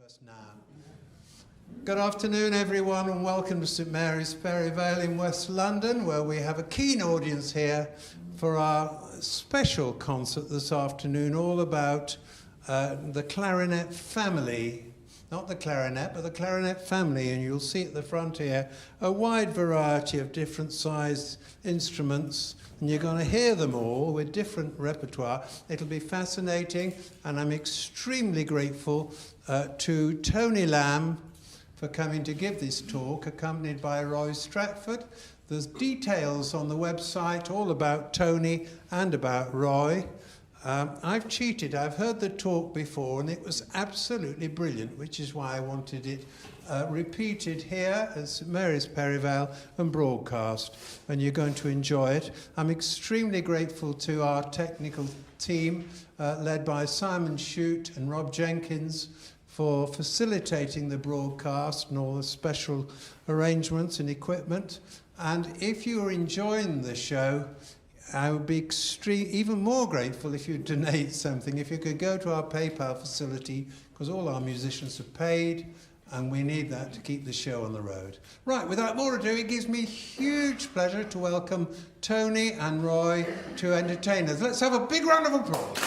us now. Good afternoon, everyone, and welcome to St Mary's Perivale in West London, where we have a keen audience here for our special concert this afternoon, all about the clarinet family. Not the clarinet, but the clarinet family, and you'll see at the front here a wide variety of different sized instruments, and you're going to hear them all with different repertoire. It'll be fascinating, and I'm extremely grateful to Tony Lamb for coming to give this talk, accompanied by Roy Stratford. There's details on the website all about Tony and about Roy. I've cheated. I've heard the talk before, and it was absolutely brilliant, which is why I wanted it repeated here at St Mary's Perivale and broadcast, and you're going to enjoy it. I'm extremely grateful to our technical team, led by Simon Shute and Rob Jenkins, for facilitating the broadcast and all the special arrangements and equipment. And if you're enjoying the show, I would be even more grateful if you donate something. If you could go to our PayPal facility, because all our musicians are paid, and we need that to keep the show on the road. Right, without more ado, it gives me huge pleasure to welcome Tony and Roy to entertain us. Let's have a big round of applause.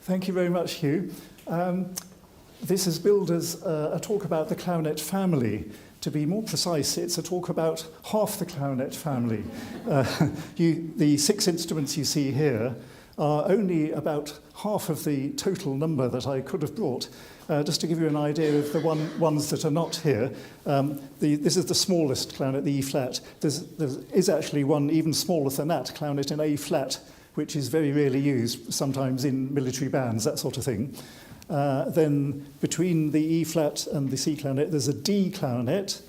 Thank you very much, Hugh. This is billed as a talk about the clarinet family. To be more precise, it's a talk about half the clarinet family. The 6 instruments you see here are only about half of the total number that I could have brought. Just to give you an idea of the ones that are not here, this is the smallest clarinet, the E-flat. There is actually one even smaller than that, clarinet in A-flat, which is very rarely used, sometimes in military bands, that sort of thing. Then between the E-flat and the C clarinet, there's a D clarinet.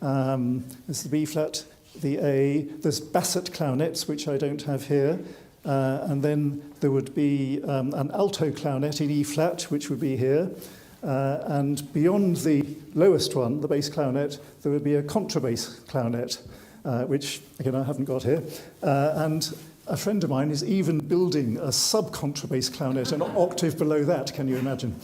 There's the B-flat, the A. There's basset clarinets, which I don't have here. And then there would be an alto clarinet in E-flat, which would be here. And beyond the lowest one, the bass clarinet, there would be a contrabass clarinet, which, again, I haven't got here. And a friend of mine is even building a sub-contrabass clarinet, an octave below that, can you imagine?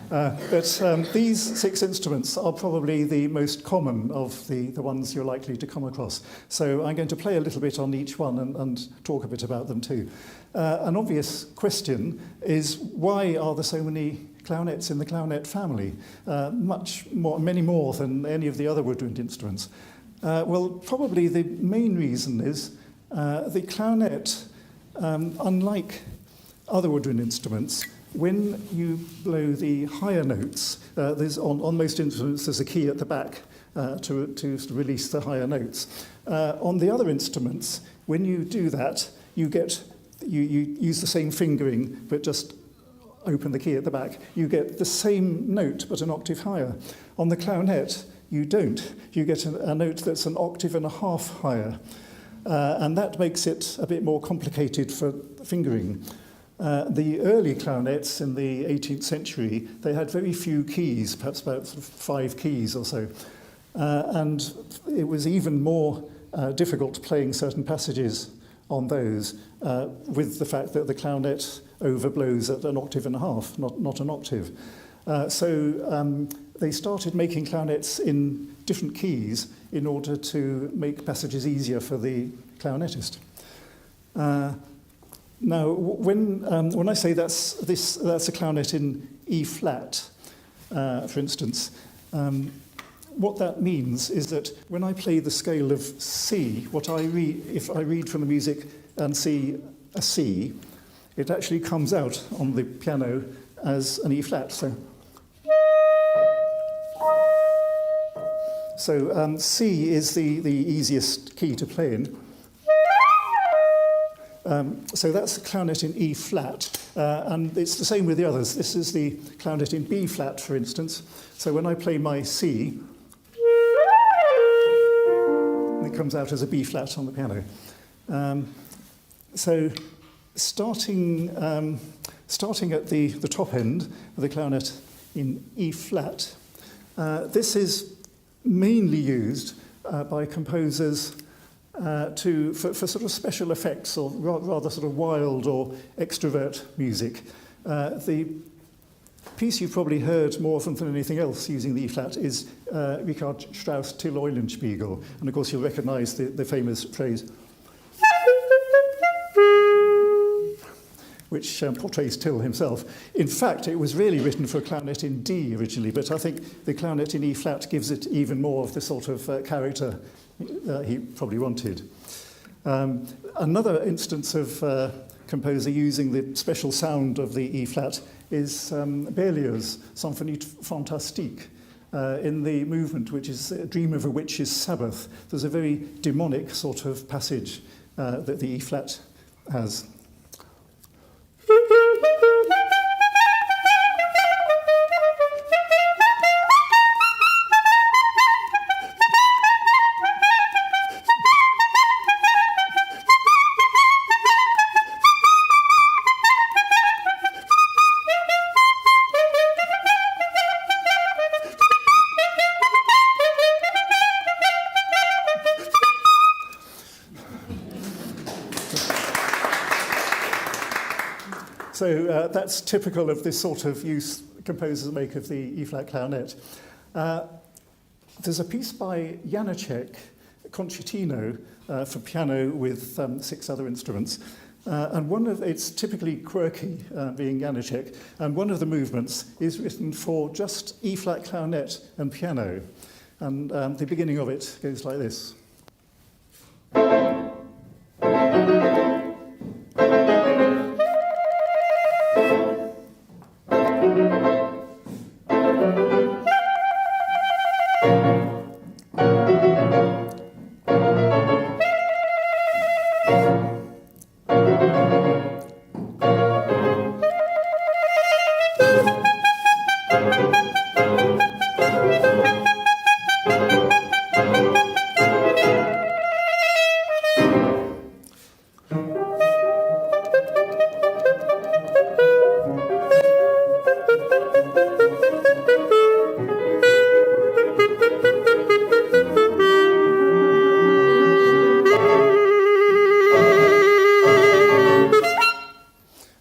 But these 6 instruments are probably the most common of the ones you're likely to come across. So I'm going to play a little bit on each one and talk a bit about them too. An obvious question is, why are there so many clarinets in the clarinet family? Many more than any of the other woodwind instruments. Well, probably the main reason is the clarinet, unlike other woodwind instruments, when you blow the higher notes, on most instruments there's a key at the back to release the higher notes. On the other instruments, when you do that, you use the same fingering, but just open the key at the back. You get the same note, but an octave higher. On the clarinet, you don't. You get a note that's an octave and a half higher. And that makes it a bit more complicated for fingering. The early clarinets in the 18th century, they had very few keys, perhaps about 5 keys or so. And it was even more difficult playing certain passages on those, with the fact that the clarinet overblows at an octave and a half, not an octave. So they started making clarinets in different keys in order to make passages easier for the clarinetist. Now, when I say that's a clarinet in E-flat, for instance, what that means is that when I play the scale of C, if I read from the music and see a C, it actually comes out on the piano as an E-flat. So C is the easiest key to play in. So that's the clarinet in E-flat, and it's the same with the others. This is the clarinet in B-flat, for instance. So when I play my C, it comes out as a B-flat on the piano. So starting at the top end of the clarinet in E flat. This is mainly used by composers for sort of special effects or rather sort of wild or extrovert music. The piece you've probably heard more often than anything else using the E flat is Richard Strauss' Till Eulenspiegel, and of course you'll recognise the famous phrase which portrays Till himself. In fact, it was really written for a clarinet in D originally, but I think the clarinet in E flat gives it even more of the sort of character he probably wanted. Another instance of composer using the special sound of the E flat is Berlioz's Symphonie Fantastique. In the movement, which is a Dream of a Witch's Sabbath, there's a very demonic sort of passage that the E flat has. So that's typical of this sort of use composers make of the E-flat clarinet. There's a piece by Janacek, Concertino, for piano with 6 other instruments. And it's typically quirky, being Janacek, and one of the movements is written for just E-flat clarinet and piano. And the beginning of it goes like this.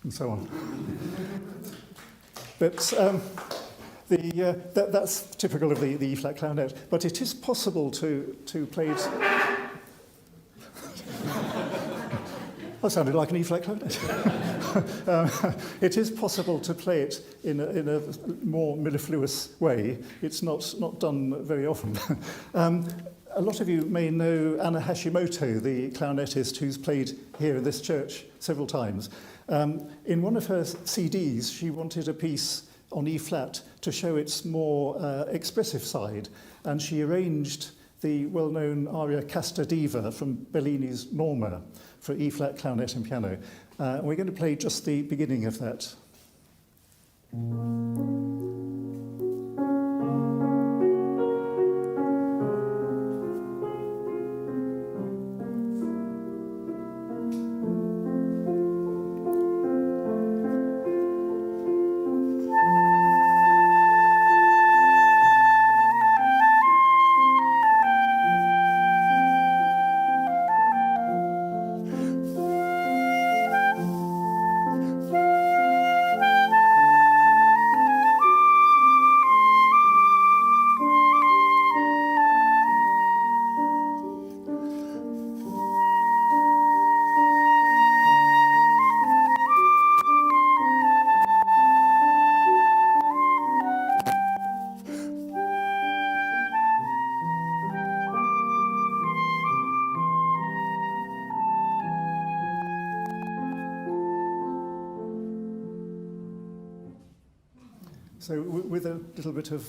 So on. But that's typical of the E-flat clarinet. But it is possible to play it. That sounded like an E-flat clarinet. It is possible to play it in a more mellifluous way. It's not done very often. A lot of you may know Anna Hashimoto, the clarinetist who's played here in this church several times. In one of her CDs, she wanted a piece on E-flat to show its more expressive side, and she arranged the well-known aria Casta Diva from Bellini's Norma for E-flat clarinet and piano. We're going to play just the beginning of that. So with a little bit of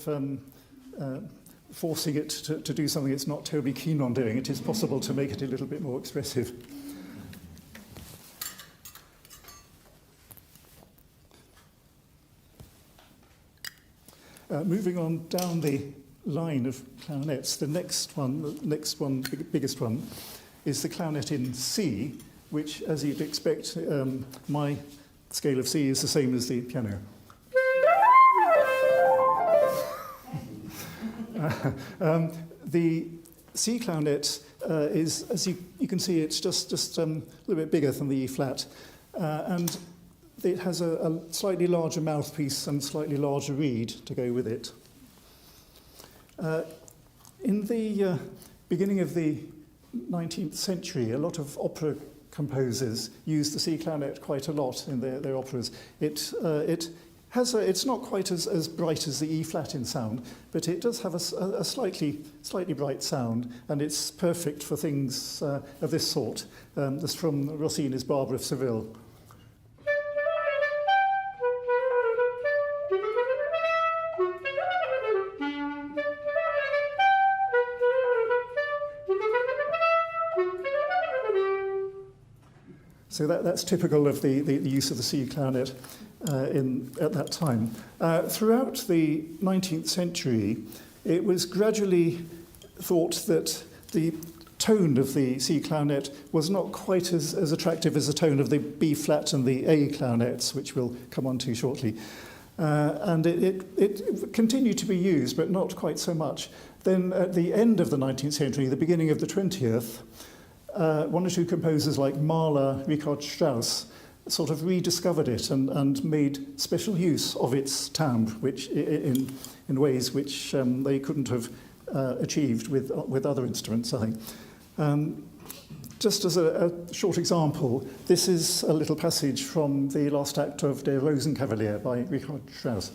forcing it to do something it's not terribly keen on doing, it is possible to make it a little bit more expressive. Moving on down the line of clarinets, the next one, biggest one, is the clarinet in C, which, as you'd expect, my scale of C is the same as the piano. The C clarinet is, as you can see, it's just a little bit bigger than the E flat, and it has a slightly larger mouthpiece and slightly larger reed to go with it. In the beginning of the 19th century, a lot of opera composers used the C clarinet quite a lot in their operas. It's not quite as bright as the E flat in sound, but it does have a slightly bright sound, and it's perfect for things of this sort. This from Rossini's Barber of Seville. So that's typical of the use of the C clarinet at that time. Throughout the 19th century, it was gradually thought that the tone of the C clarinet was not quite as attractive as the tone of the B flat and the A clarinets, which we'll come on to shortly. And it continued to be used, but not quite so much. Then at the end of the 19th century, the beginning of the 20th, one or two composers like Mahler, Richard Strauss, sort of rediscovered it and made special use of its timbre, which in ways which they couldn't have achieved with other instruments, I think. Just as a short example, this is a little passage from the last act of Der Rosenkavalier by Richard Strauss.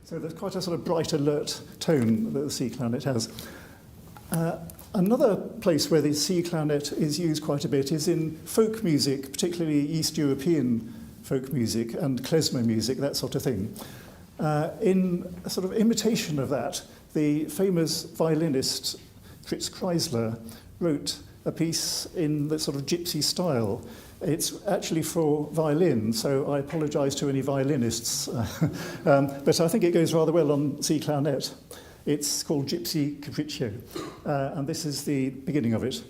So there's quite a sort of bright, alert tone that the C clarinet has. Another place where the C clarinet is used quite a bit is in folk music, particularly East European folk music and klezmer music, that sort of thing. In a sort of imitation of that, the famous violinist Fritz Kreisler wrote a piece in the sort of gypsy style. It's actually for violin, so I apologise to any violinists, but I think it goes rather well on C clarinet. It's called Gypsy Capriccio, and this is the beginning of it.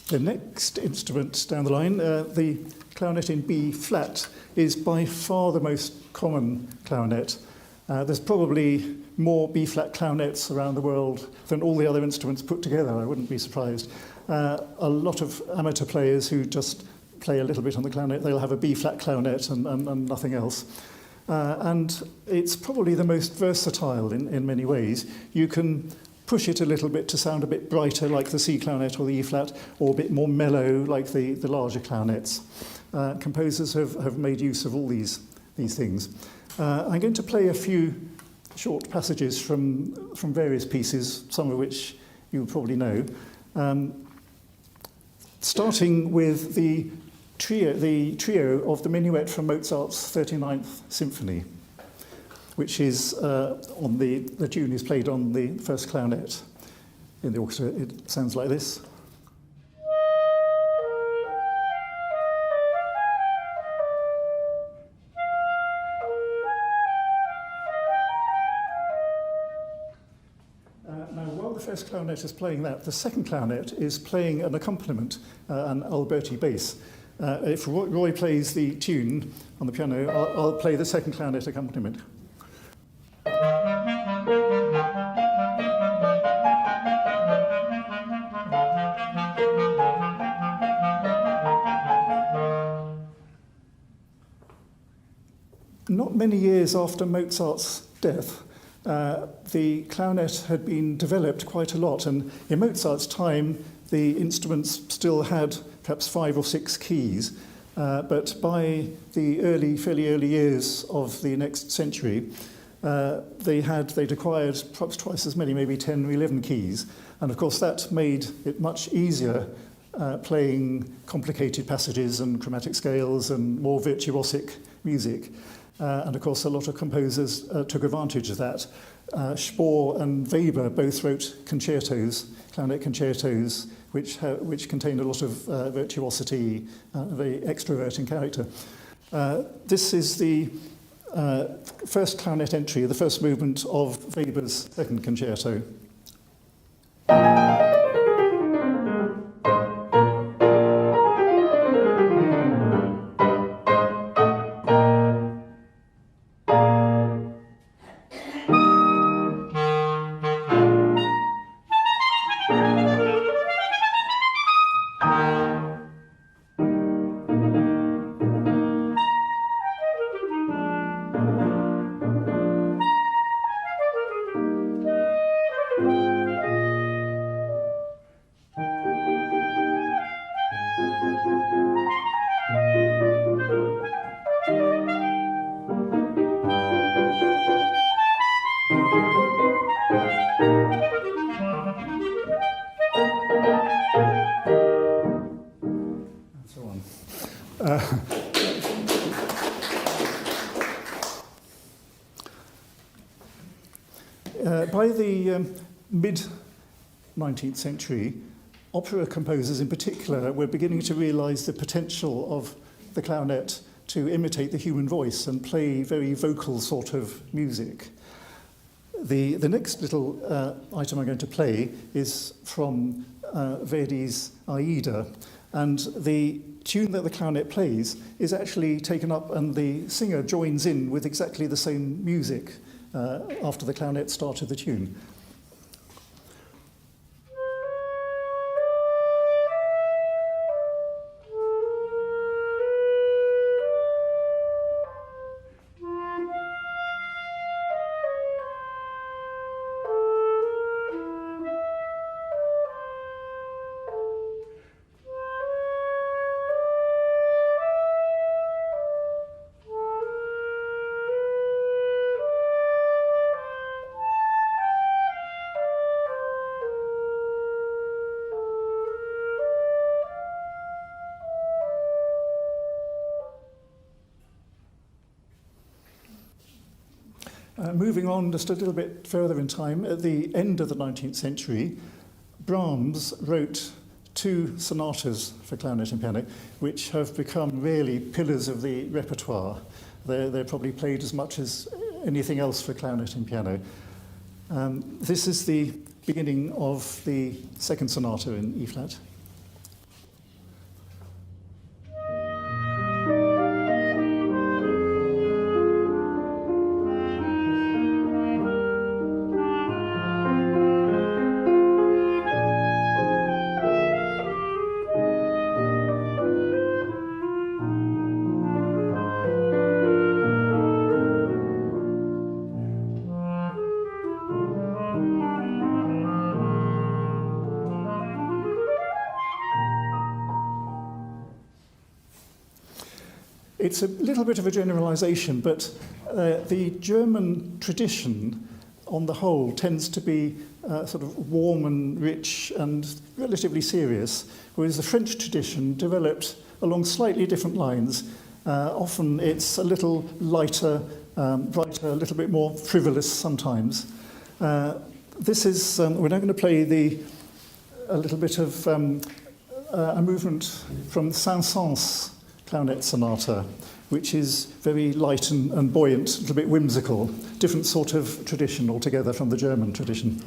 The next instrument down the line, the clarinet in B flat, is by far the most common clarinet. There's probably more B flat clarinets around the world than all the other instruments put together, I wouldn't be surprised. A lot of amateur players who just play a little bit on the clarinet, they'll have a B flat clarinet and nothing else. And it's probably the most versatile in many ways. You can push it a little bit to sound a bit brighter like the C clarinet or the E flat, or a bit more mellow like the larger clarinets. Composers have made use of all these things. I'm going to play a few short passages from various pieces, some of which you probably know. Starting with the trio of the minuet from Mozart's 39th Symphony, which is on the tune is played on the first clarinet in the orchestra. It sounds like this. Now, while the first clarinet is playing that, the second clarinet is playing an accompaniment, an Alberti bass. If Roy plays the tune on the piano, I'll play the second clarinet accompaniment. Not many years after Mozart's death, the clarinet had been developed quite a lot, and in Mozart's time the instruments still had perhaps 5 or 6 keys, but by the fairly early years of the next century, they'd acquired perhaps twice as many, maybe 10 or 11 keys, and of course that made it much easier playing complicated passages and chromatic scales and more virtuosic music. And of course, a lot of composers took advantage of that. Spohr and Weber both wrote concertos, clarinet concertos, which contained a lot of virtuosity, very extroverting character. This is the first clarinet entry, the first movement of Weber's second concerto. By the mid-19th century, opera composers in particular were beginning to realise the potential of the clarinet to imitate the human voice and play very vocal sort of music. The next little item I'm going to play is from Verdi's Aida, and the tune that the clarinet plays is actually taken up and the singer joins in with exactly the same music after the clarinet started the tune. Moving on just a little bit further in time, at the end of the 19th century, Brahms wrote 2 sonatas for clarinet and piano, which have become really pillars of the repertoire. They're probably played as much as anything else for clarinet and piano. This is the beginning of the second sonata in E-flat. It's a little bit of a generalization, but the German tradition, on the whole, tends to be sort of warm and rich and relatively serious, whereas the French tradition developed along slightly different lines. Often it's a little lighter, brighter, a little bit more frivolous sometimes. This is, we're now going to play a little bit of a movement from Saint-Saëns Clarinet Sonata, which is very light and buoyant, a little bit whimsical, different sort of tradition altogether from the German tradition.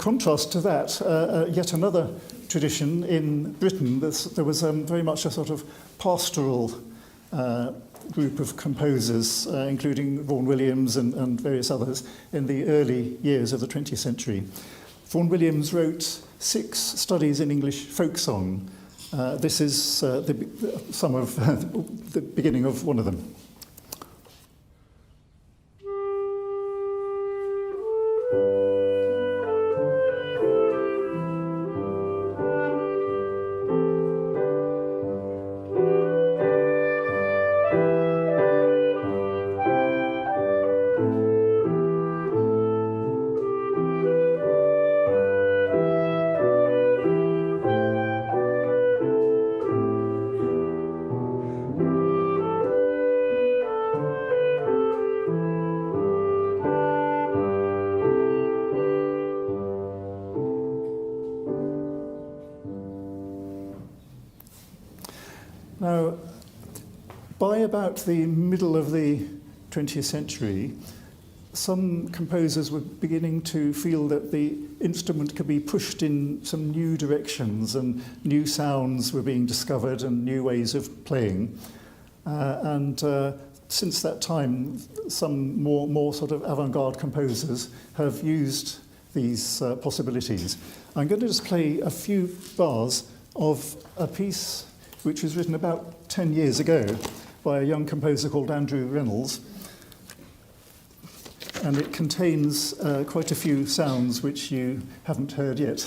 contrast to that, yet another tradition in Britain, there was very much a sort of pastoral group of composers, including Vaughan Williams and various others, in the early years of the 20th century. Vaughan Williams wrote 6 studies in English folk song. This is some of the beginning of one of them. Now, by about the middle of the 20th century, some composers were beginning to feel that the instrument could be pushed in some new directions, and new sounds were being discovered and new ways of playing. Since that time, some more sort of avant-garde composers have used these possibilities. I'm going to just play a few bars of a piece which was written about 10 years ago by a young composer called Andrew Reynolds. And it contains quite a few sounds which you haven't heard yet.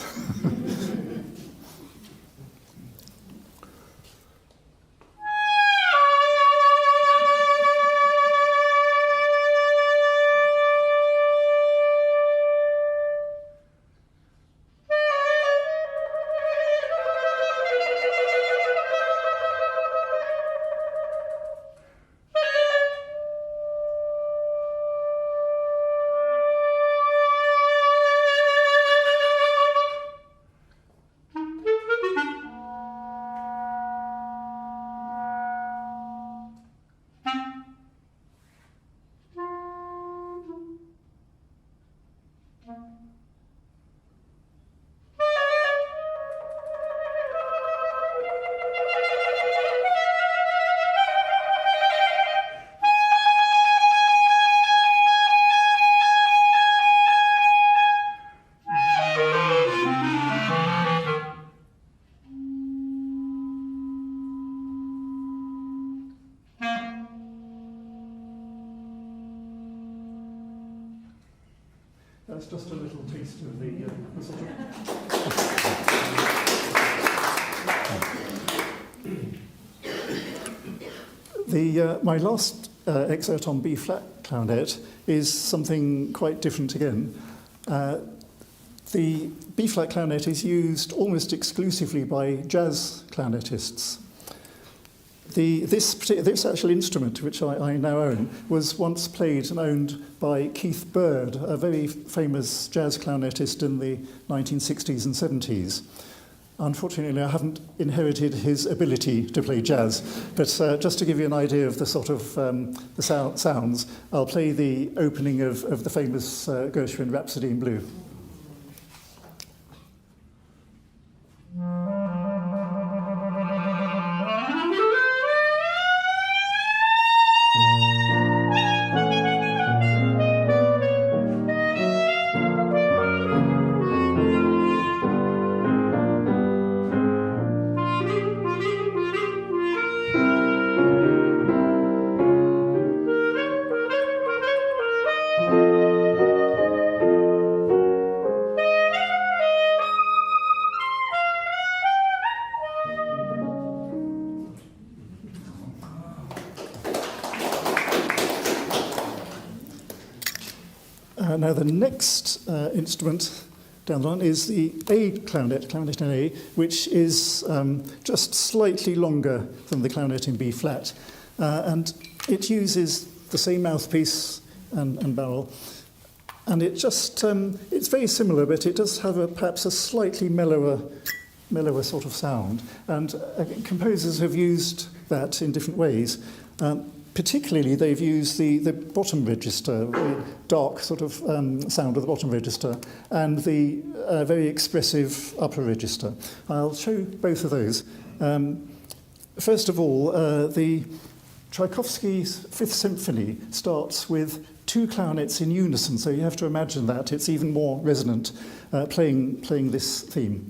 That's just a little taste of the sort of... my last excerpt on B-flat clarinet is something quite different again. The B-flat clarinet is used almost exclusively by jazz clarinetists. This actual instrument, which I now own, was once played and owned by Keith Bird, a very famous jazz clarinetist in the 1960s and 70s. Unfortunately, I haven't inherited his ability to play jazz, but just to give you an idea of the sort of the sounds, I'll play the opening of the famous Gershwin Rhapsody in Blue. Now the next instrument down the line is the A clarinet, clarinet in A, which is just slightly longer than the clarinet in B flat. And it uses the same mouthpiece and barrel. And it just, it's very similar, but it does have perhaps a slightly mellower sort of sound. And composers have used that in different ways. particularly they've used the bottom register, the dark sort of sound of the bottom register, and the very expressive upper register. I'll show both of those. First of all, the Tchaikovsky's Fifth Symphony starts with two clarinets in unison, so you have to imagine that. It's even more resonant playing this theme.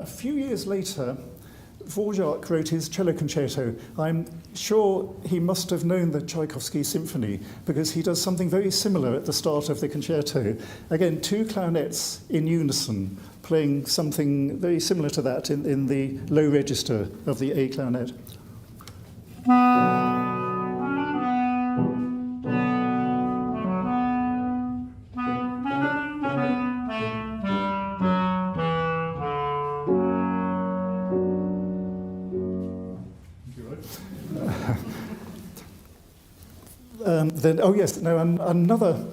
A few years later, Dvorak wrote his cello concerto. I'm sure he must have known the Tchaikovsky symphony because he does something very similar at the start of the concerto. Again, two clarinets in unison, playing something very similar to that in the low register of the A clarinet. Another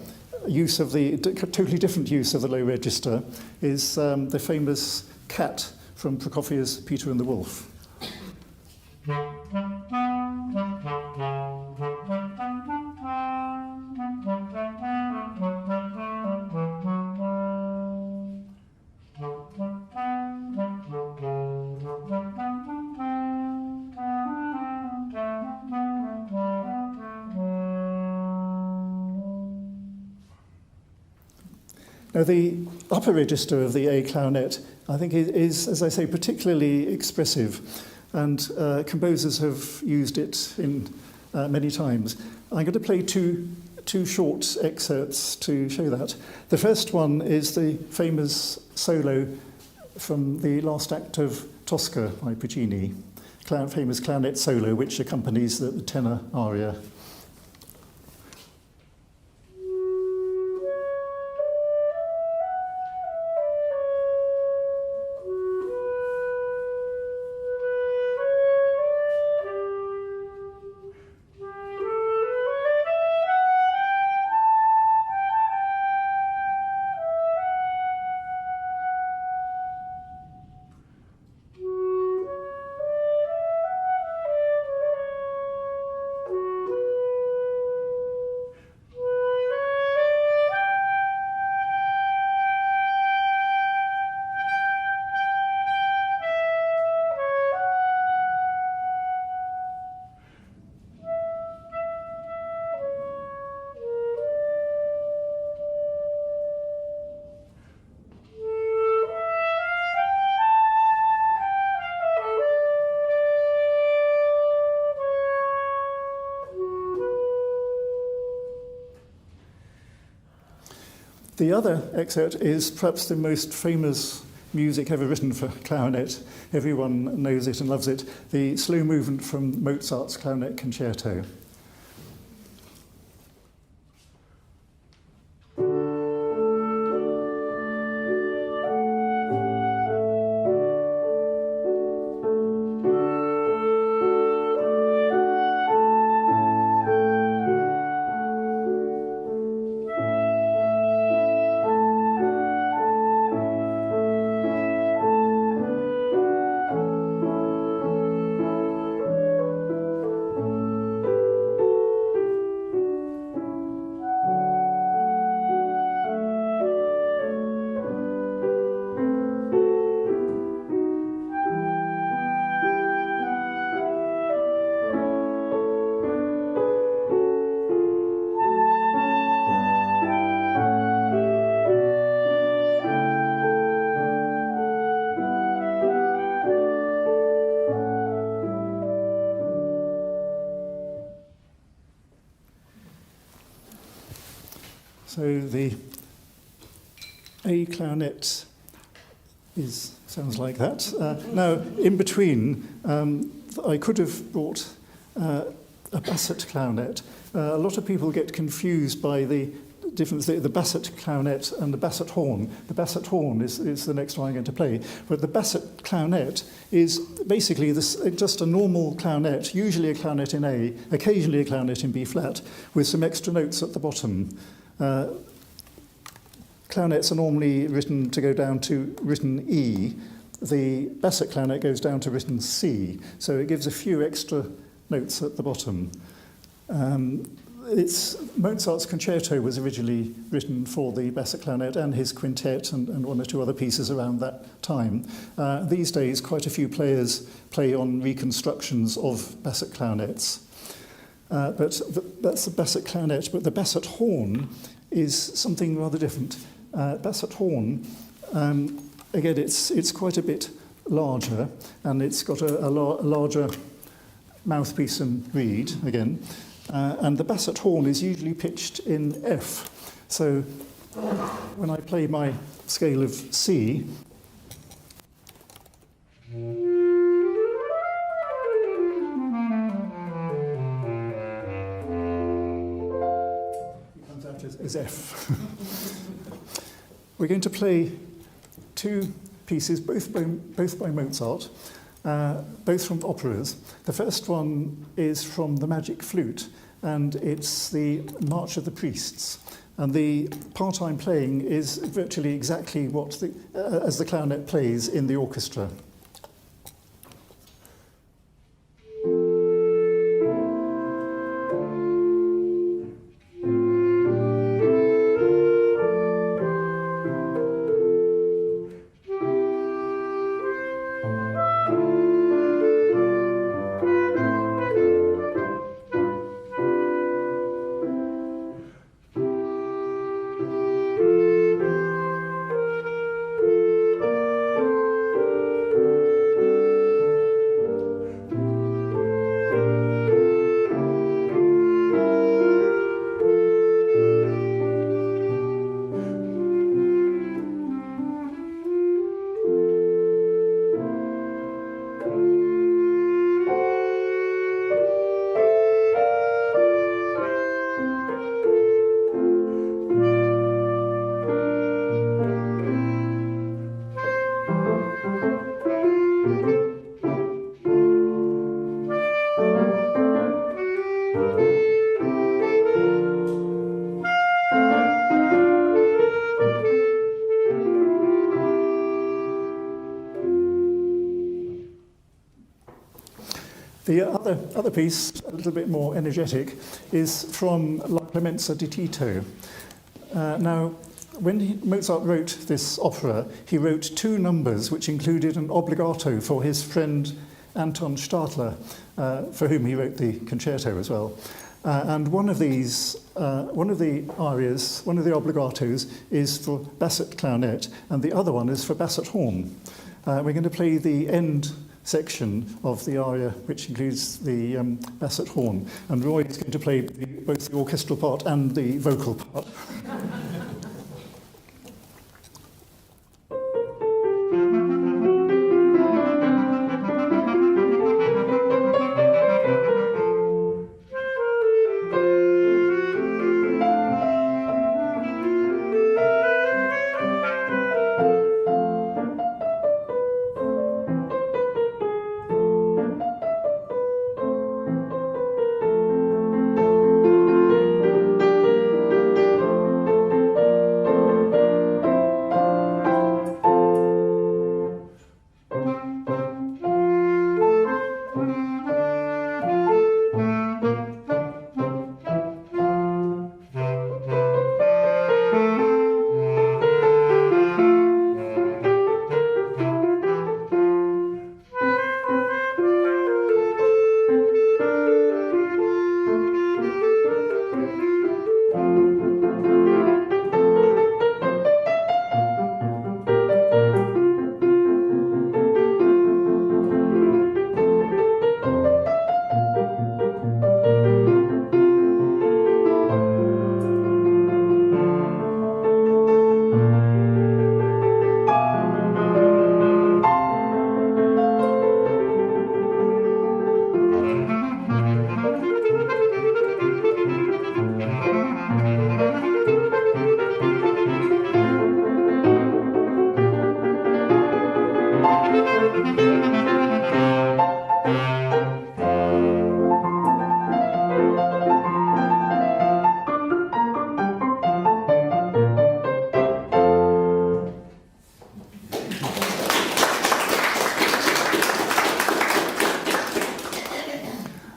use of the totally different use of the low register is the famous cat from Prokofiev's Peter and the Wolf. Now, the upper register of the A clarinet, I think, is, as I say, particularly expressive, and composers have used it in many times. I'm going to play two short excerpts to show that. The first one is the famous solo from the last act of Tosca by Puccini, famous clarinet solo, which accompanies the tenor aria. The other excerpt is perhaps the most famous music ever written for clarinet. Everyone knows it and loves it. The slow movement from Mozart's Clarinet Concerto. So the A clarinet sounds like that. Now, in between, I could have brought a basset clarinet. A lot of people get confused by the difference, the basset clarinet and the basset horn. The basset horn is the next one I'm going to play, but the basset clarinet is basically just a normal clarinet, usually a clarinet in A, occasionally a clarinet in B flat, with some extra notes at the bottom. Clarinets are normally written to go down to written E. The basset clarinet goes down to written C, so it gives a few extra notes at the bottom. Mozart's concerto was originally written for the basset clarinet and his quintet and one or two other pieces around that time. These days, quite a few players play on reconstructions of basset clarinets. But that's the basset clarinet, but the basset horn is something rather different. Basset horn, again, it's quite a bit larger, and it's got a larger mouthpiece and reed, again. And the basset horn is usually pitched in F. So when I play my scale of C, it comes out as F. We're going to play two pieces, both by Mozart, both from operas. The first one is from The Magic Flute, and it's the March of the Priests. And the part I'm playing is virtually exactly what as the clarinet plays in the orchestra. The other piece, a little bit more energetic, is from La Clemenza di Tito. Now, when Mozart wrote this opera, he wrote two numbers which included an obbligato for his friend Anton Stadler, for whom he wrote the concerto as well. And one of the arias, one of the obligatos, is for basset clarinet, and the other one is for basset horn. We're going to play the end section of the aria, which includes the basset horn, and Roy is going to play both the orchestral part and the vocal part.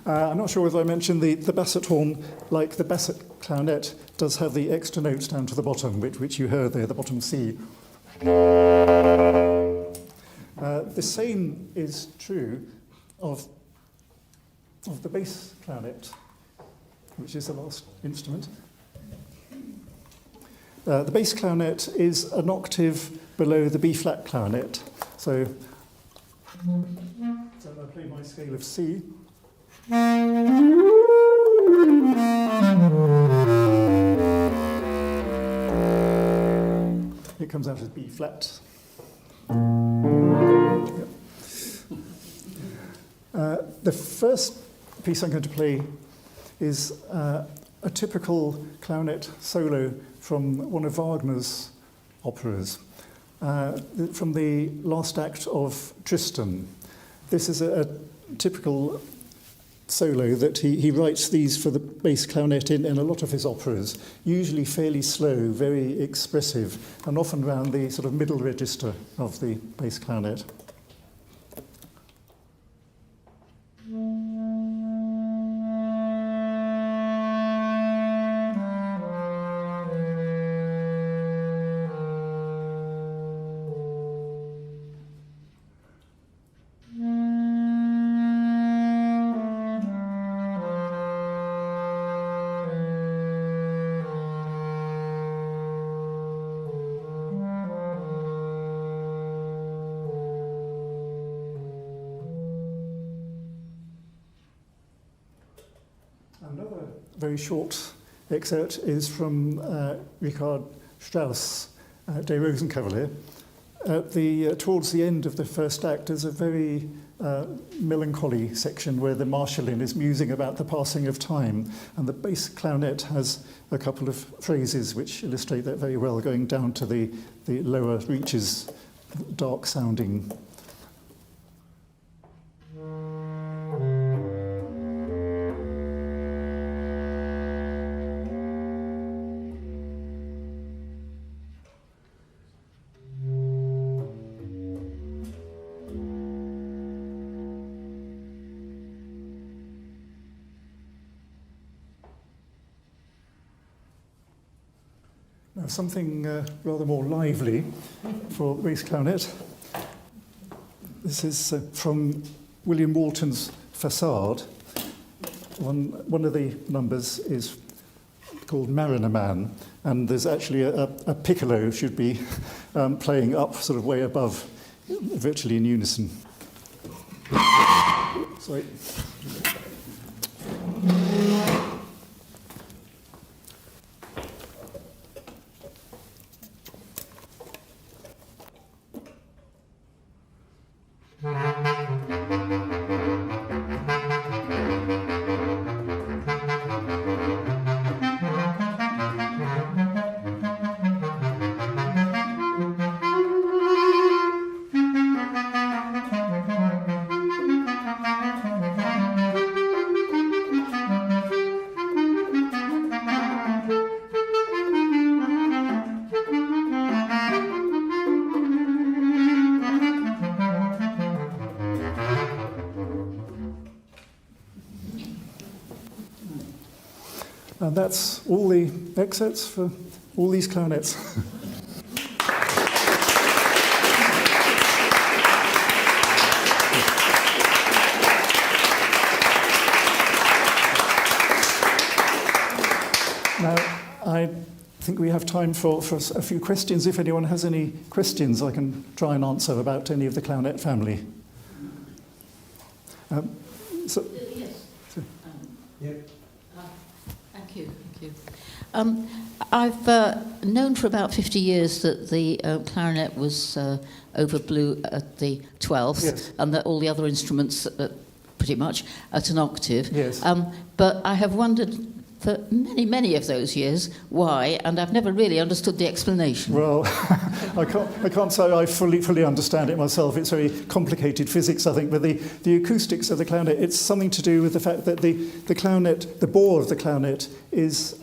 I'm not sure whether I mentioned the basset horn, like the basset clarinet, does have the extra notes down to the bottom, which you heard there, the bottom C. The same is true of the bass clarinet, which is the last instrument. The bass clarinet is an octave below the B-flat clarinet. So I play my scale of C. It comes out as B-flat. The first piece I'm going to play is a typical clarinet solo from one of Wagner's operas, from the last act of Tristan. This is a typical solo that he writes these for the bass clarinet in a lot of his operas, usually fairly slow, very expressive, and often around the sort of middle register of the bass clarinet. Another very short excerpt is from Richard Strauss, Der Rosenkavalier. Towards the end of the first act, there's a very melancholy section where the Marschallin is musing about the passing of time, and the bass clarinet has a couple of phrases which illustrate that very well, going down to the lower reaches, dark sounding. Now, something rather more lively for the bass clarinet. This is from William Walton's Facade. One of the numbers is called Mariner Man, and there's actually a piccolo should be playing up sort of way above, virtually in unison. Sorry. And that's all the excerpts for all these clarinets. Now, I think we have time for a few questions. If anyone has any questions, I can try and answer about any of the clarinet family. Yes. Yeah. Thank you. I've known for about 50 years that the clarinet was over blue at the 12th, yes, and that all the other instruments pretty much at an octave. Yes. But I have wondered for many, many of those years why, and I've never really understood the explanation. Well, I can't say I fully understand it myself. It's very complicated physics, I think, but the acoustics of the clarinet, it's something to do with the fact that the clarinet, the bore of the clarinet is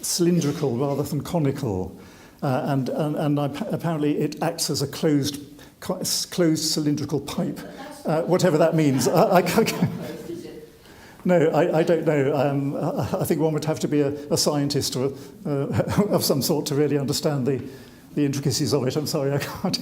cylindrical rather than conical, and apparently it acts as a closed cylindrical pipe, whatever that means. No, I don't know. I think one would have to be a scientist or of some sort to really understand the intricacies of it. I'm sorry, I can't.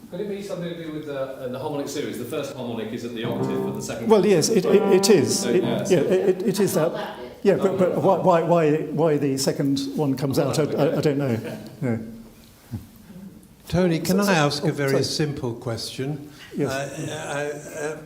Could it be something to do with the harmonic series? The first harmonic is at the octave, but the second... Well, yes, it is. So, It is that. Yeah, but why the second one comes out, I don't know. No. Tony, can I ask a very simple question? Yes.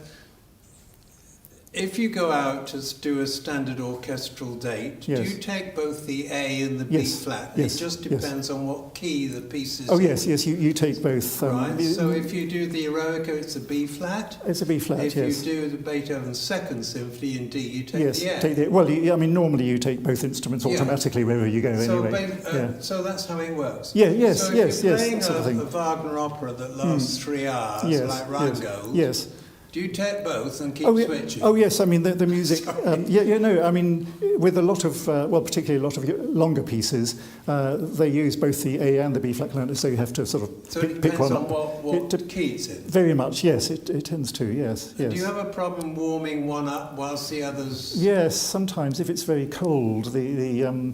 If you go out to do a standard orchestral date, Yes. do you take both the A and the B Yes. flat? Yes. It just Yes. depends on what key the piece is Oh, in. yes, you take both. Right, so if you do the Eroica, it's a B flat. It's a B flat, If yes. you do the Beethoven Second Symphony in D, you take Yes, the A. take the, well, normally you take both instruments Yeah. automatically wherever you go So, anyway. so that's how it works. Yeah, yes, so if yes, you're yes, playing that sort of thing. a Wagner opera that lasts 3 hours, Yes, like yes, Rango, yes. do you take both and keep Yeah. switching? Oh, yes, I mean, the music... I mean, with a lot of, particularly a lot of longer pieces, they use both the A and the B flat clarinet, so you have to sort of So it pick depends one on up. what key it's in. Very much, yes, it tends to, yes, yes. Do you have a problem warming one up whilst the others... Yes, sometimes if it's very cold, the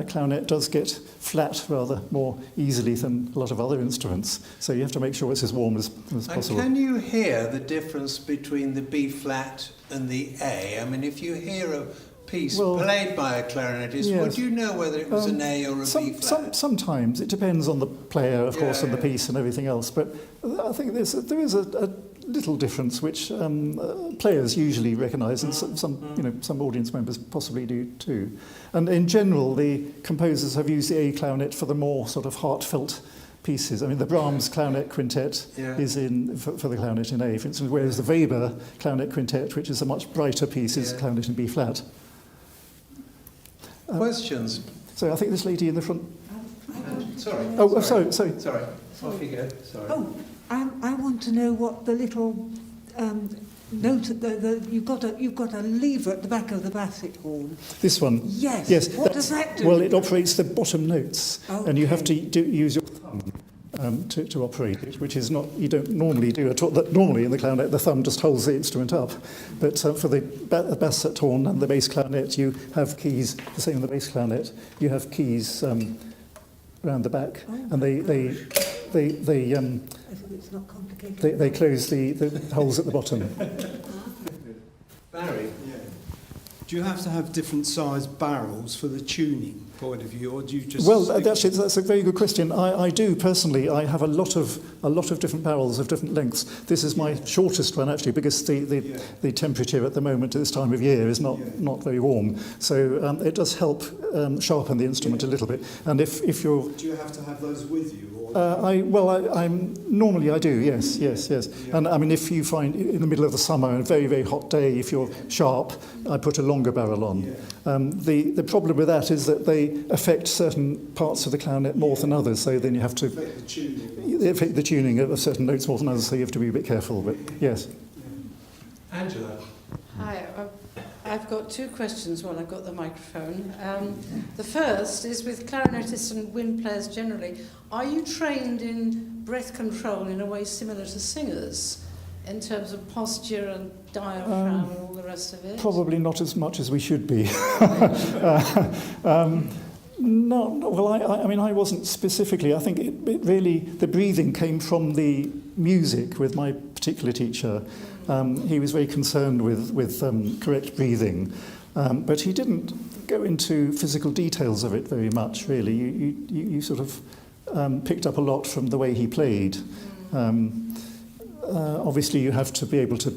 clarinet does get flat rather more easily than a lot of other instruments. So you have to make sure it's as warm as And possible. can you hear the difference between the B flat and the A? I mean, if you hear a piece played by a clarinetist, yes. would you know whether it was an A or a B flat? Sometimes. It depends on the player, of course, and the piece and everything else. But I think there is a little difference which players usually recognise, and some audience members possibly do too. And in general, the composers have used the A clarinet for the more sort of heartfelt pieces. I mean, the Brahms clarinet quintet is for the clarinet in A, for instance, whereas the Weber clarinet quintet, which is a much brighter piece, is clarinet in B flat. Questions? So I think this lady in the front... Sorry. Sorry. Sorry. Off you go. Sorry. Oh, I want to know what the little note. You've got a lever at the back of the basset horn. This one. Yes. What does that do? Well, it operates the bottom notes, and you have to use your thumb to operate it, which is not, you don't normally do at all. Normally in the clarinet, the thumb just holds the instrument up. But for the basset horn and the bass clarinet, you have keys, the same in the bass clarinet, you have keys around the back, and it's not complicated. they close the holes at the bottom. Barry? Yeah. Do you have to have different sized barrels for the tuning point of view, or do you just... Well, actually, that's a very good question. I do, personally. I have a lot of different barrels of different lengths. This is my shortest one, actually, because the temperature at the moment at this time of year is not very warm. So it does help sharpen the instrument a little bit. And if you're... Do you have to have those with you? Normally I do, yes. Yeah. And I mean, if you find in the middle of the summer, a very, very hot day, if you're sharp, I put a longer barrel on. Yeah. The problem with that is that they affect certain parts of the clarinet more than others, so then you have to... Affect the tuning. They affect the tuning of certain notes more than others, so you have to be a bit careful, but yes. Angela? Hi, I've got two questions while I've got the microphone. The first is with clarinetists and wind players generally. Are you trained in breath control in a way similar to singers in terms of posture and diaphragm and all the rest of it? Probably not as much as we should be. I mean, I wasn't specifically. I think it really, the breathing came from the music with my particular teacher. He was very concerned with correct breathing, but he didn't go into physical details of it very much, really. You sort of picked up a lot from the way he played. Obviously, you have to be able to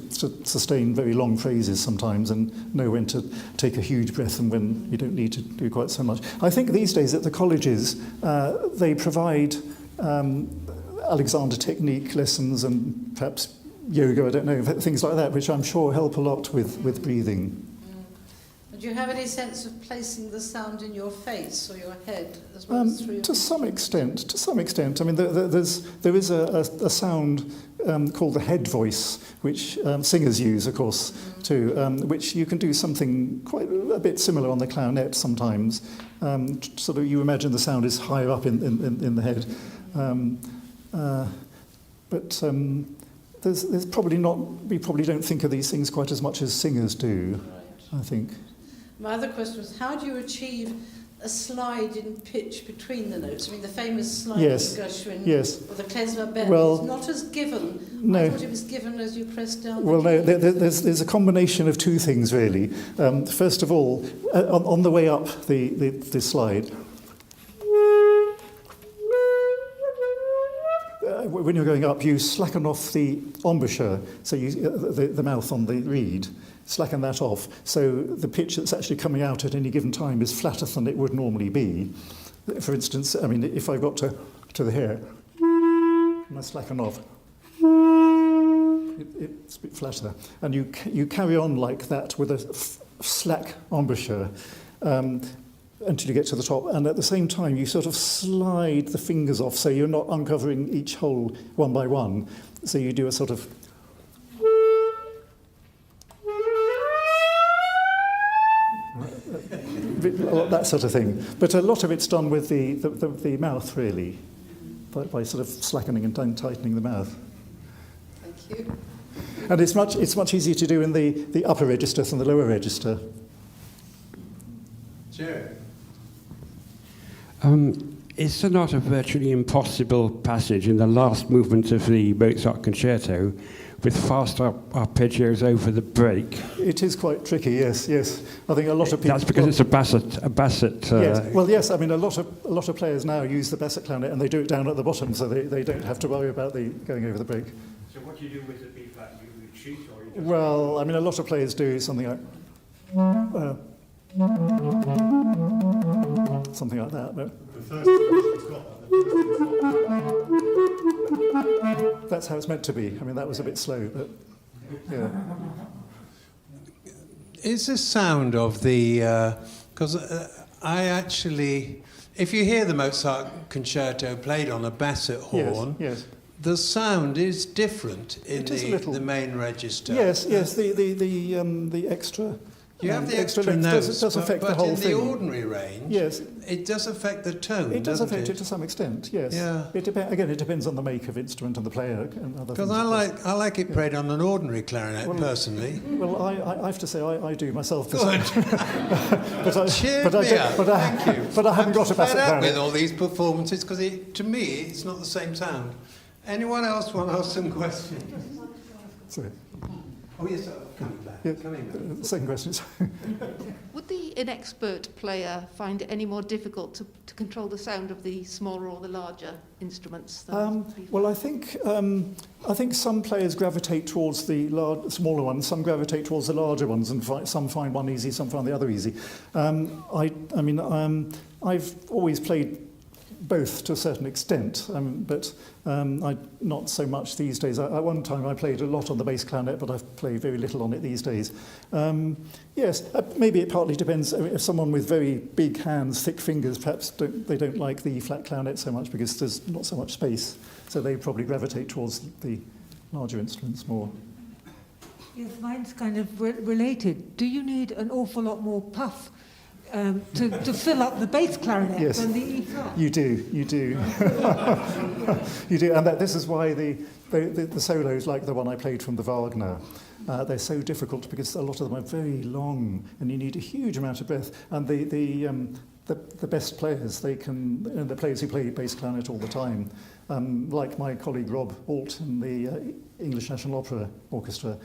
sustain very long phrases sometimes and know when to take a huge breath and when you don't need to do quite so much. I think these days at the colleges, they provide Alexander technique lessons and perhaps yoga, I don't know, things like that, which I'm sure help a lot with breathing. Do you have any sense of placing the sound in your face or your head as well as through your... To some extent. I mean, there is a sound called the head voice, which singers use, of course, too, which you can do something quite a bit similar on the clarinet sometimes. Sort of, you imagine the sound is higher up in the head. There's probably not... We probably don't think of these things quite as much as singers do. Right. I think. My other question was, how do you achieve a slide in pitch between the notes? I mean, the famous slide Yes. in Gershwin Yes. or the klezmer bend Well, is not as given. no. I thought it was given as you press down. Well, no, the keys. there's a combination of two things, really. First of all, on the way up the slide, when you're going up, you slacken off the embouchure, so the mouth on the reed, slacken that off, so the pitch that's actually coming out at any given time is flatter than it would normally be. For instance, I mean, if I got to the here, and I slacken off, it's a bit flatter. And you carry on like that with a slack embouchure until you get to the top. And at the same time, you sort of slide the fingers off, so you're not uncovering each hole one by one. So you do a sort of... that sort of thing. But a lot of it's done with the mouth, really, by sort of slackening and tightening the mouth. Thank you. And it's much easier to do in the upper register than the lower register. Jerry? Is there not a virtually impossible passage in the last movement of the Mozart concerto with fast arpeggios over the break? It is quite tricky, yes. I think a lot of people... That's because it's a basset. Yes. Well, yes, I mean, a lot of players now use the basset clarinet, and they do it down at the bottom, so they don't have to worry about going over the break. So what do you do with the B flat? You retreat or you just... Well, I mean, a lot of players do something like... something like that, but... That's how it's meant to be. I mean, that was a bit slow, but yeah. Is the sound of the... Because I actually... If you hear the Mozart concerto played on a basset horn, Yes. the sound is different in It is a little. the main register. Yes. The extra... You have the extra extra length notes, does affect but the whole in thing. the ordinary range, Yes. it does affect the tone, It does doesn't affect it to some extent, yes. Yeah. Again, it depends on the make of instrument and the player and other Because things. I like it played on an ordinary clarinet, personally. Well, I have to say I do myself. Good. Cheer me up. Thank you. But I haven't got a basset fed up clarinet. with all these performances because to me it's not the same sound. Anyone else want to ask some questions? Sorry. Oh yes, coming back. Yeah. Coming back. Second question. Would the inexpert player find it any more difficult to control the sound of the smaller or the larger instruments? Well, I think some players gravitate towards the smaller ones, some gravitate towards the larger ones, and some find one easy, some find the other easy. I've always played both to a certain extent, but not so much these days. At one time I played a lot on the bass clarinet, but I've played very little on it these days. Yes, maybe it partly depends. I mean, if someone with very big hands, thick fingers, perhaps they don't like the flat clarinet so much because there's not so much space, so they probably gravitate towards the larger instruments more. Yes, mine's kind of related. Do you need an awful lot more puff to fill up the bass clarinet Yes. than the E flat? You do. You do, and this is why the solos, like the one I played from the Wagner, they're so difficult because a lot of them are very long, and you need a huge amount of breath. And the best players, and the players who play bass clarinet all the time, like my colleague Rob Alt in the English National Opera Orchestra,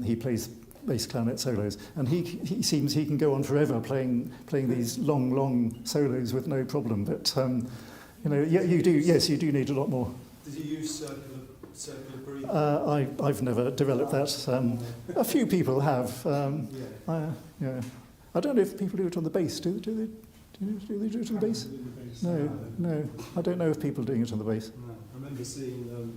he plays bass clarinet solos, and he seems he can go on forever playing these long solos with no problem. But you do need a lot more. Did you use circular breathing? I've never developed that. A few people have. I don't know if people do it on the bass. Do they do it on the bass? No. I don't know if people are doing it on the bass. No. I remember seeing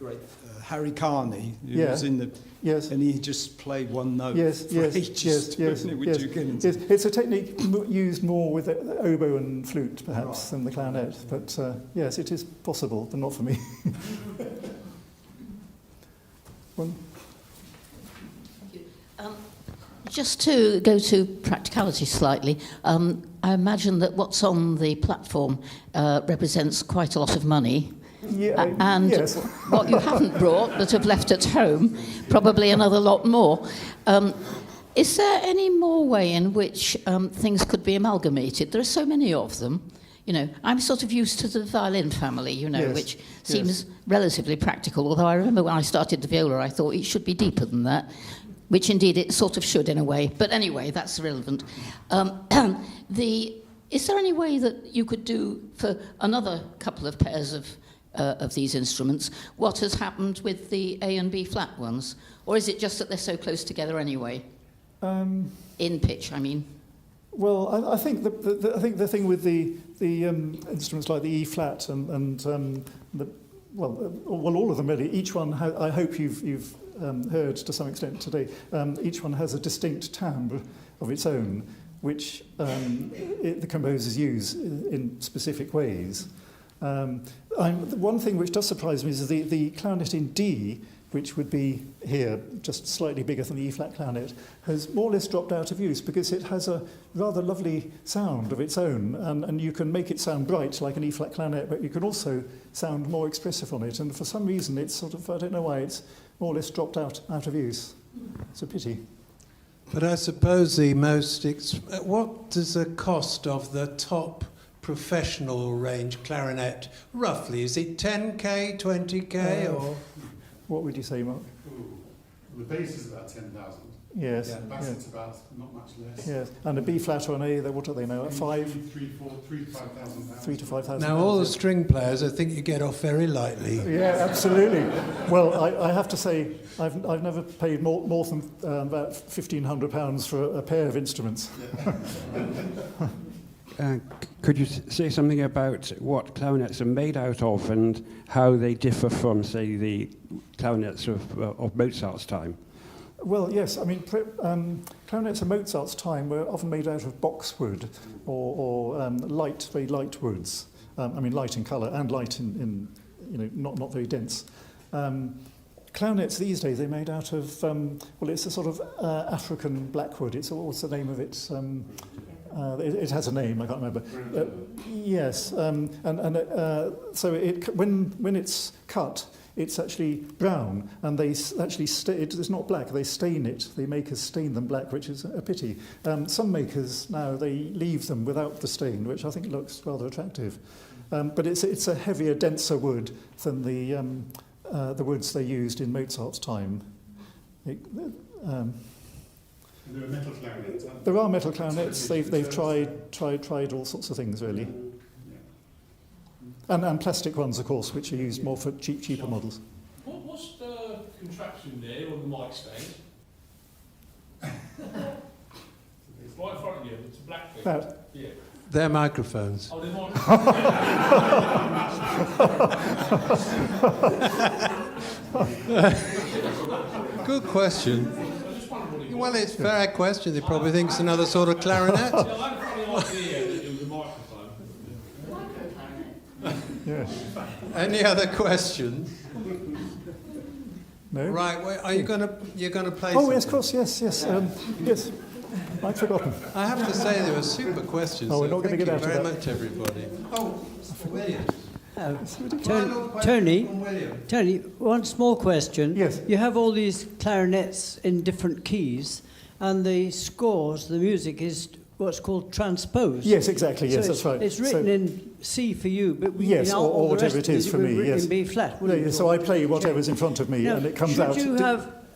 great Harry Carney, who was in the... Yes. And he just played one note Yes. with two guineas. Yes. It's a technique used more with the oboe and flute, perhaps, than the clarinet. But yes, it is possible, but not for me. One. Just to go to practicality slightly, I imagine that what's on the platform represents quite a lot of money. Yeah, and yes. what you haven't brought but have left at home, probably another lot more. Is there any more way in which things could be amalgamated? There are so many of them. You know, I'm sort of used to the violin family, you know, Yes, which seems relatively practical, although I remember when I started the viola, I thought it should be deeper than that, which indeed it sort of should in a way. But anyway, that's irrelevant. Is there any way that you could do for another couple of pairs of these instruments what has happened with the A and B flat ones? Or is it just that they're so close together anyway? In pitch, I mean. Well, I think the thing with the instruments like the E flat and all of them really. Each one, I hope you've heard to some extent today. Each one has a distinct timbre of its own, which the composers use in specific ways. One thing which does surprise me is the clarinet in D, which would be here, just slightly bigger than the E-flat clarinet, has more or less dropped out of use because it has a rather lovely sound of its own, and you can make it sound bright like an E-flat clarinet, but you can also sound more expressive on it, and for some reason it's sort of, I don't know why, it's more or less dropped out of use. It's a pity. But I suppose the most... what is the cost of the top professional range clarinet, roughly? Is it 10k, 20k, or...? What would you say, Mark? The bass is about 10,000. Yes. Yeah, the bass about not much less. Yes. And a B flat or an A, what are they now? At 5? 3 to 5,000 pounds. 3 to 5,000. Now, all the string players, I think you get off very lightly. Yeah, absolutely. Well, I have to say, I've never paid more than about £1,500 for a pair of instruments. Could you say something about what clarinets are made out of and how they differ from, say, the clarinets of Mozart's time? Well, yes. I mean, clarinets of Mozart's time were often made out of boxwood or very light woods. I mean, light in colour and light in not very dense. Clarinets these days, they're made out of, it's a sort of African blackwood. What's the name of it? It has a name, I can't remember. Yes, so when it's cut, it's actually brown, and they actually it's not black. They stain it. The makers stain them black, which is a pity. Some makers now they leave them without the stain, which I think looks rather attractive. But it's a heavier, denser wood than the woods they used in Mozart's time. There are metal clarinets. There are metal clarinets. They've tried all sorts of things really, and plastic ones, of course, which are used more for cheaper models. What's the contraption there on the mic stand? It's right in front of you. It's a black thing. That. Yeah. They're microphones. Oh, they're microphones. Good question. Well, it's a fair question. They probably think it's another sort of clarinet. I had a funny idea that it was a microphone. Yeah. Any other questions? No. Right. Well, are you're going to play? Oh something? yes, of course. Yes. Yes. I'd forgotten. I have to say they were super questions. Oh, we're so not going to get out of Thank you very that. much, everybody. Oh, William. Tony, one small question. Yes. You have all these clarinets in different keys, and the scores, the music is what's called transposed. Yes, exactly. Yes, so that's right. It's written in C for you, but yes, or whatever it is for me. Yes. In B flat. Yeah, so I play whatever's in front of me, and it comes out.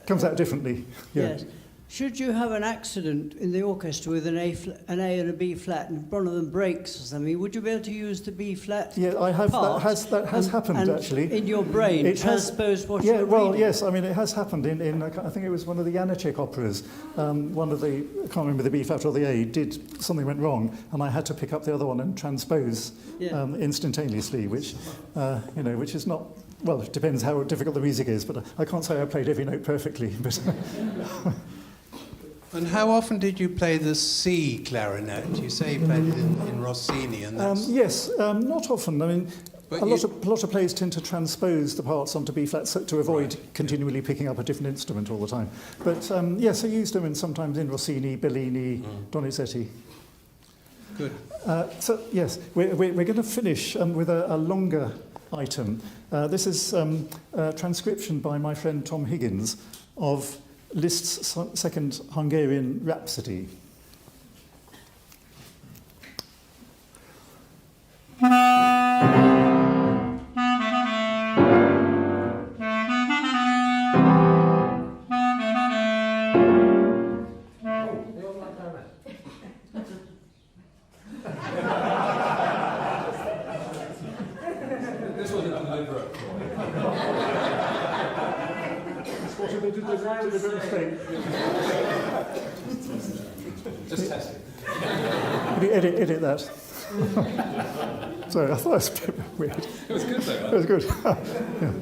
Comes out differently. Yeah. Yes. Should you have an accident in the orchestra with an A and a B flat, and one of them breaks or something, would you be able to use the B flat? Yeah, I have. Part That has happened and actually. In your brain, it transpose what Yeah, you're well, reading. yes. I mean, it has happened in I think it was one of the Janacek operas. One of the I can't remember the B flat or the A. Something went wrong, and I had to pick up the other one and transpose instantaneously, which which is not. Well, it depends how difficult the music is, but I can't say I played every note perfectly. But And how often did you play the C clarinet? You say you played it in Rossini, and that's... yes, not often. I mean, a lot of players tend to transpose the parts onto B flat to avoid continually picking up a different instrument all the time. But yes, I used them sometimes in Rossini, Bellini, Donizetti. Good. So yes, we're going to finish with a longer item. This is a transcription by my friend Tom Higgins of Liszt's second Hungarian Rhapsody. This was a deliberate Just testing. Can you edit that? Sorry, I thought it was a bit weird. It was good though, It was good. Yeah.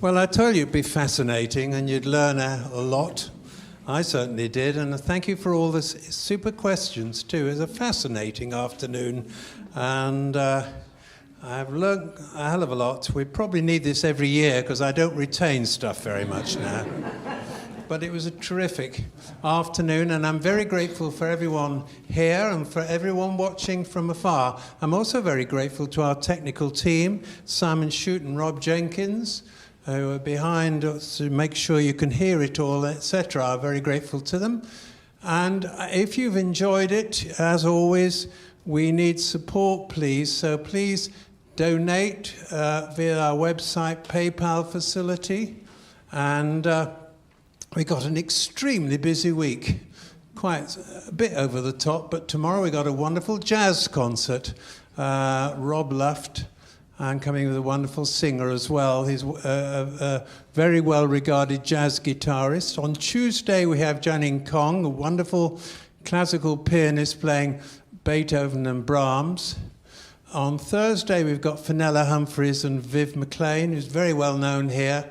Well, I told you it'd be fascinating and you'd learn a lot. I certainly did, and thank you for all the super questions too. It was a fascinating afternoon, and I've learned a hell of a lot. We probably need this every year because I don't retain stuff very much now. But it was a terrific afternoon, and I'm very grateful for everyone here and for everyone watching from afar. I'm also very grateful to our technical team, Simon Shute and Rob Jenkins, who are behind us to make sure you can hear it all, etc. I'm very grateful to them. And if you've enjoyed it, as always, we need support, please. So please donate via our website, PayPal facility. And we got an extremely busy week, quite a bit over the top, but tomorrow we got a wonderful jazz concert. Rob Luft, and coming with a wonderful singer as well. He's a very well-regarded jazz guitarist. On Tuesday we have Janine Kong, a wonderful classical pianist playing Beethoven and Brahms. On Thursday we've got Fenella Humphreys and Viv McLean, who's very well known here.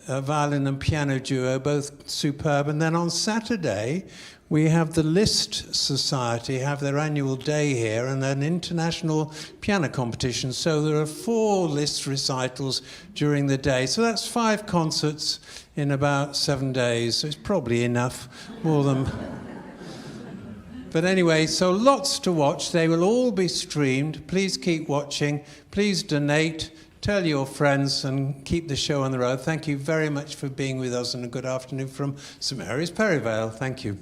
A violin and piano duo, both superb. And then on Saturday, we have the Liszt Society have their annual day here and an international piano competition. So there are 4 Liszt recitals during the day. So that's 5 concerts in about 7 days. So it's probably enough, more than... But anyway, so lots to watch. They will all be streamed. Please keep watching. Please donate. Tell your friends and keep the show on the road. Thank you very much for being with us, and a good afternoon from St Mary's Perivale. Thank you.